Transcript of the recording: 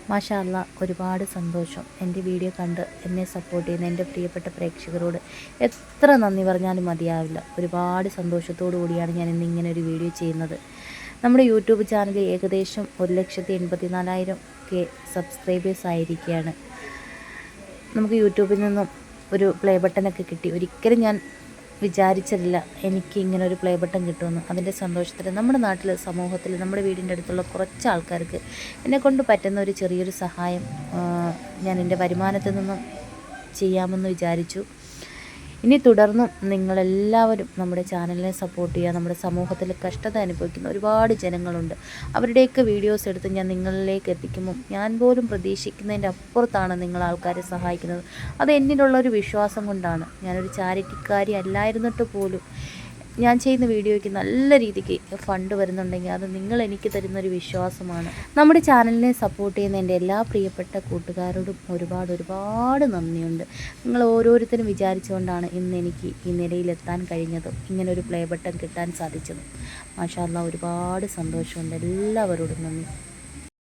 മാഷാ അല്ലാ, ഒരുപാട് സന്തോഷം. എൻ്റെ വീഡിയോ കണ്ട് എന്നെ സപ്പോർട്ട് ചെയ്യുന്ന എൻ്റെ പ്രിയപ്പെട്ട പ്രേക്ഷകരോട് എത്ര നന്ദി പറഞ്ഞാലും മതിയാവില്ല. ഒരുപാട് സന്തോഷത്തോടു കൂടിയാണ് ഞാൻ ഇന്ന് ഇങ്ങനെ ഒരു വീഡിയോ ചെയ്യുന്നത്. നമ്മുടെ യൂട്യൂബ് ചാനൽ ഏകദേശം 1,84,000 സബ്സ്ക്രൈബേഴ്സ് ആയിരിക്കുകയാണ്. നമുക്ക് യൂട്യൂബിൽ നിന്നും ഒരു പ്ലേ ബട്ടനൊക്കെ കിട്ടി. ഒരിക്കലും ഞാൻ വിചാരിച്ചിട്ടില്ല എനിക്ക് ഇങ്ങനെ ഒരു പ്ലേ ബട്ടൺ കിട്ടുമെന്ന്. അതിൻ്റെ സന്തോഷത്തിൽ നമ്മുടെ നാട്ടിൽ, സമൂഹത്തിൽ, നമ്മുടെ വീടിൻ്റെ അടുത്തുള്ള കുറച്ച് ആൾക്കാർക്ക് എന്നെക്കൊണ്ട് പറ്റുന്ന ഒരു ചെറിയൊരു സഹായം ഞാൻ എൻ്റെ വരുമാനത്തിൽ നിന്നും ചെയ്യാമെന്ന് വിചാരിച്ചു. ഇനി തുടർന്നും നിങ്ങളെല്ലാവരും നമ്മുടെ ചാനലിനെ സപ്പോർട്ട് ചെയ്യുക. നമ്മുടെ സമൂഹത്തിൽ കഷ്ടത അനുഭവിക്കുന്ന ഒരുപാട് ജനങ്ങളുണ്ട്. അവരുടെയൊക്കെ വീഡിയോസ് എടുത്ത് ഞാൻ നിങ്ങളിലേക്ക് എത്തിക്കുമ്പം ഞാൻ പോലും പ്രതീക്ഷിക്കുന്നതിൻ്റെ അപ്പുറത്താണ് നിങ്ങൾ ആൾക്കാരെ സഹായിക്കുന്നത്. അത് എന്നിലുള്ളൊരു വിശ്വാസം കൊണ്ടാണ്. ഞാനൊരു ചാരിറ്റിക്കാരി അല്ലായിരുന്നിട്ട് പോലും ഞാൻ ചെയ്യുന്ന വീഡിയോയ്ക്ക് നല്ല രീതിക്ക് ഫണ്ട് വരുന്നുണ്ടെങ്കിൽ അത് നിങ്ങൾ എനിക്ക് തരുന്നൊരു വിശ്വാസമാണ്. നമ്മുടെ ചാനലിനെ സപ്പോർട്ട് ചെയ്യുന്ന എൻ്റെ എല്ലാ പ്രിയപ്പെട്ട കൂട്ടുകാരോടും ഒരുപാട് നന്ദിയുണ്ട്. നിങ്ങൾ ഓരോരുത്തരും വിചാരിച്ചുകൊണ്ടാണ് ഇന്ന് എനിക്ക് ഈ നിലയിലെത്താൻ കഴിഞ്ഞതും ഇങ്ങനൊരു പ്ലേ ബട്ടൺ കിട്ടാൻ സാധിച്ചതും. മാഷാ അല്ലാ, ഒരുപാട് സന്തോഷമുണ്ട്. എല്ലാവരോടും നന്ദി.